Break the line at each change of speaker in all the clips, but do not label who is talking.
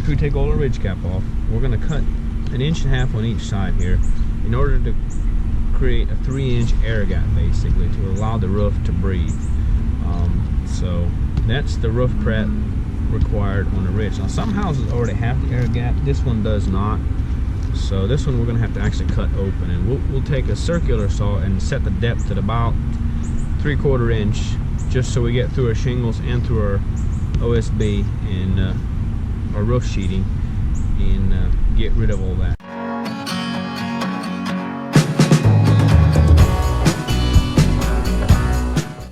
after we take all the ridge cap off, we're going to cut 1.5 inches on each side here in order to create a 3-inch air gap, basically, to allow the roof to breathe. So that's the roof prep required on the ridge. Now some houses already have the air gap, this one does not. So this one we're going to have to actually cut open, and we'll take a circular saw and set the depth at about 3/4 inch, just so we get through our shingles and through our OSB and our roof sheeting, and get rid of all that.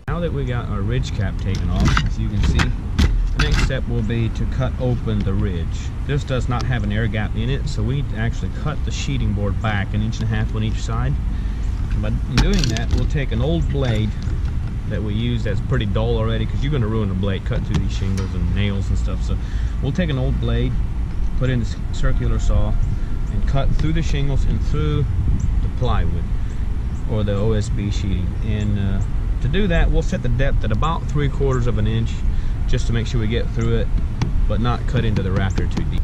Now that we got our ridge cap taken off, as you can see, the next step will be to cut open the ridge. This does not have an air gap in it, so we need to actually cut the sheeting board back 1.5 inches on each side. By doing that, we'll take an old blade that we use that's pretty dull already, because you're going to ruin the blade, cut through these shingles and nails and stuff. So we'll take an old blade, put in the circular saw, and cut through the shingles and through the plywood or the OSB sheeting. And to do that, we'll set the depth at about 3/4 inch, just to make sure we get through it, but not cut into the rafter too deep.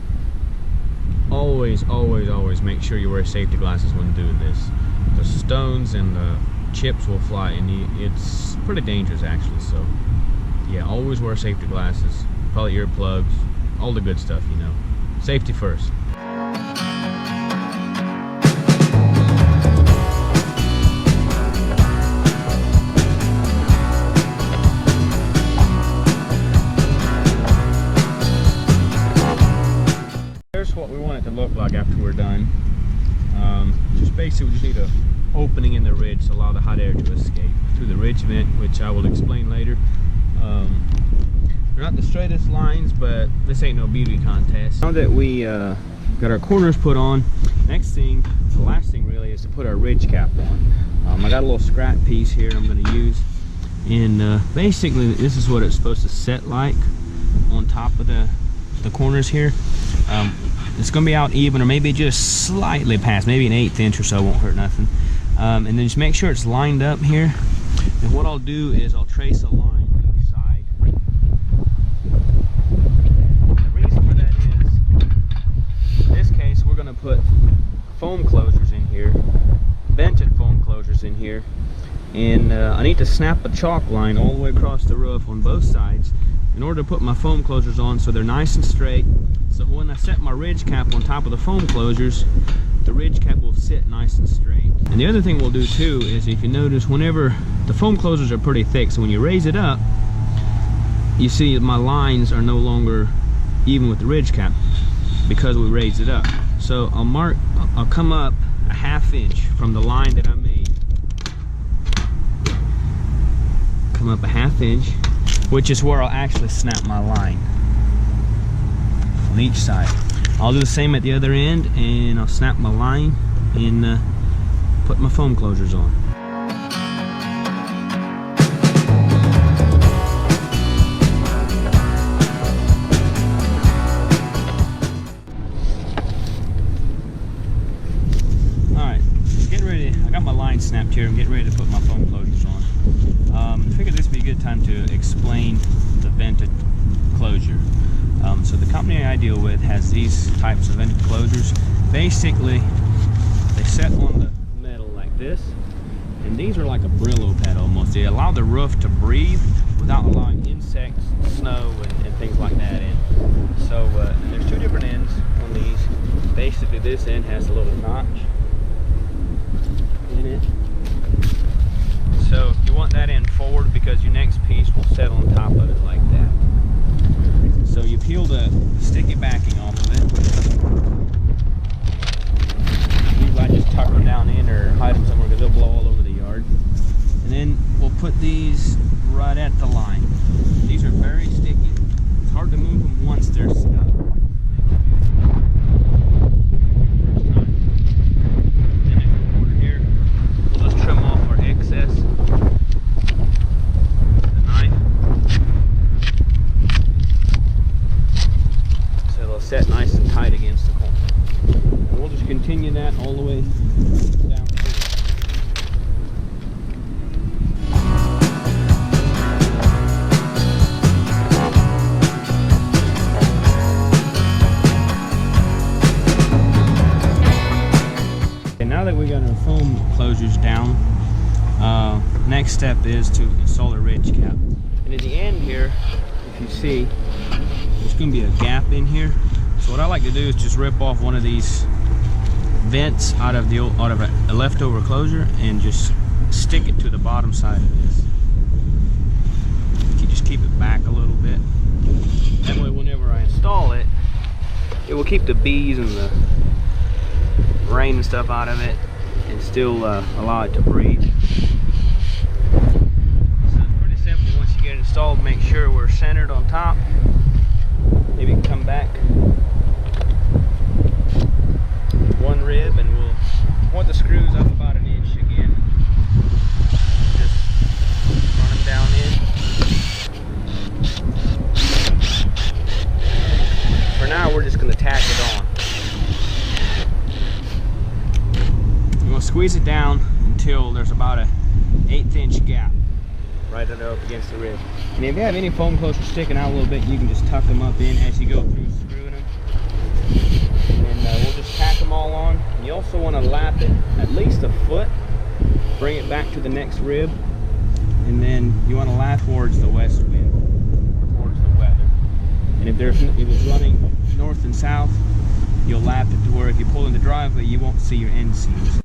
Always, always, always make sure you wear safety glasses when doing this. The stones and the chips will fly, and it's pretty dangerous actually. So yeah, always wear safety glasses, probably earplugs, all the good stuff, you know. Safety first. Here's what we want it to look like after we're done. Just basically we just need an opening in the ridge to allow the hot air to escape through the ridge vent, which I will explain later. They're not the straightest lines, but this ain't no beauty contest. Now that we got our corners put on, next thing, the last thing really, is to put our ridge cap on. I got a little scrap piece here I'm going to use, and basically this is what it's supposed to set like on top of the corners here. It's going to be out even, or maybe just slightly past, maybe an 1/8 inch or so, won't hurt nothing. And then just make sure it's lined up here. And what I'll do is I'll trace a line each side. The reason for that is, in this case, we're going to put foam closures in here, vented foam closures in here, and I need to snap a chalk line all the way across the roof on both sides in order to put my foam closures on, so they're nice and straight. So when I set my ridge cap on top of the foam closures, the ridge cap will sit nice and straight. And the other thing we'll do too is, if you notice, whenever the foam closures are pretty thick, so when you raise it up, you see my lines are no longer even with the ridge cap because we raised it up. So I'll come up a 1/2 inch from the line that I made. Come up a 1/2 inch, which is where I'll actually snap my line on each side. I'll do the same at the other end, and I'll snap my line and put my foam closures on. Alright, getting ready. I got my line snapped here. I'm getting ready to put my foam closures on. I figured this would be a good time to explain the vented closure. So the company I deal with has these types of vented closures. Basically, they set on the metal like this, and these are like a Brillo pad almost. They allow the roof to breathe without allowing insects, snow, and things like that in. So and there's 2 different ends on these. Basically, this end has a little notch in it. So you want that end forward because your next piece will set on top of it like that. So you peel the sticky backing off of it. These I just tuck them down in or hide them somewhere because they'll blow all over the yard. And then we'll put these right at the line. These are very sticky. It's hard to move them once they're stuck. Then in the corner here, we'll just trim off our excess. Set nice and tight against the corner. And we'll just continue that all the way down through. we got our foam closures down, next step is to install a ridge cap. And in the end here, if you see, there's going to be a gap in here. So what I like to do is just rip off one of these vents out of a leftover closure and just stick it to the bottom side of this. You just keep it back a little bit. That way whenever I install it, it will keep the bees and the rain and stuff out of it and still allow it to breathe. So it's pretty simple. Once you get it installed, make sure we're centered on top. Maybe you can come back one rib, and we'll want the screws up about 1 inch again. Just run them down in. For now, we're just going to tack it on. And we'll squeeze it down until there's about an 1/8 inch gap right up against the rib. And if you have any foam closures sticking out a little bit, you can just tuck them up in as you go through screwing them. And we'll just tack them all on. And you also want to lap it at least a foot, bring it back to the next rib, and then you want to lap towards the west wind, or towards the weather. And if it's running north and south, you'll lap it to where if you pull in the driveway, you won't see your end seams.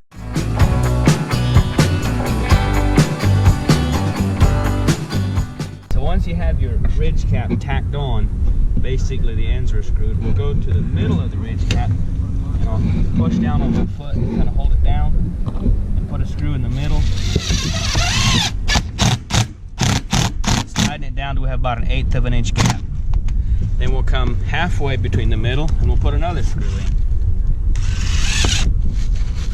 So once you have your ridge cap tacked on, basically the ends are screwed, we'll go to the middle of the ridge cap and I'll push down on my foot and kind of hold it down and put a screw in the middle. Tighten it down to we have about 1/8 of an inch gap. Then we'll come halfway between the middle and we'll put another screw in.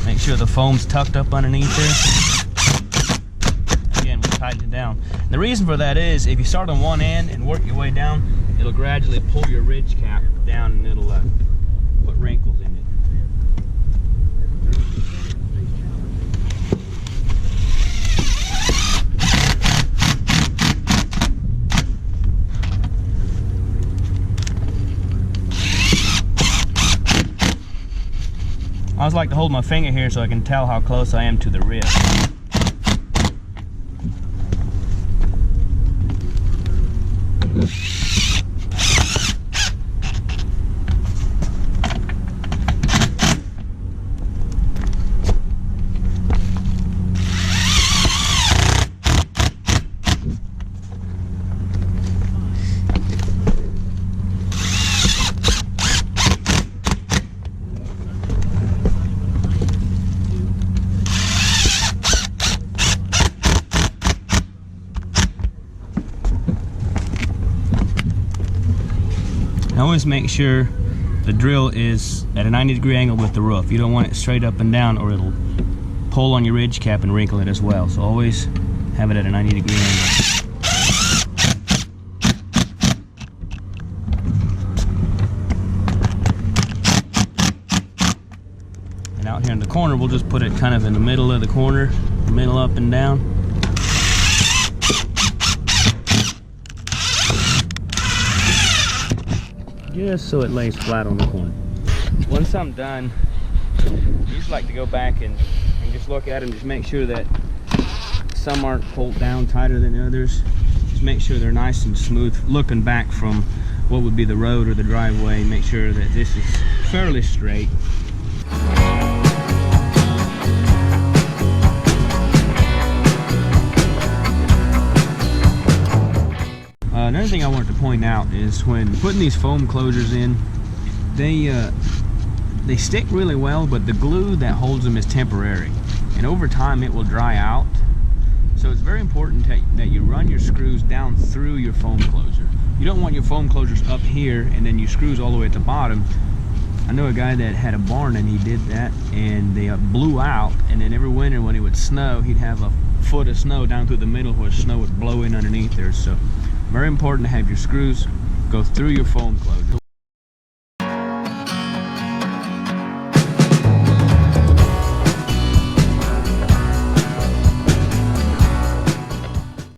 Make sure the foam's tucked up underneath there. Again, we'll tighten it down. And the reason for that is if you start on one end and work your way down, it'll gradually pull your ridge cap down and it'll put wrinkles in it. I always like to hold my finger here so I can tell how close I am to the rib. Always make sure the drill is at a 90-degree angle with the roof. You don't want it straight up and down or it'll pull on your ridge cap and wrinkle it as well. So always have it at a 90-degree angle. And out here in the corner, we'll just put it kind of in the middle of the corner, middle up and down. Just so it lays flat on the corner. Once I'm done, I usually like to go back and just look at them, just make sure that some aren't pulled down tighter than others. Just make sure they're nice and smooth, looking back from what would be the road or the driveway. Make sure that this is fairly straight. Another thing I wanted to point out is when putting these foam closures in, they stick really well, but the glue that holds them is temporary, and over time it will dry out. So it's very important that you run your screws down through your foam closure. You don't want your foam closures up here and then your screws all the way at the bottom. I know a guy that had a barn and he did that, and they blew out, and then every winter when it would snow, he'd have a foot of snow down through the middle where snow would blow in underneath there. So very important to have your screws go through your foam closure.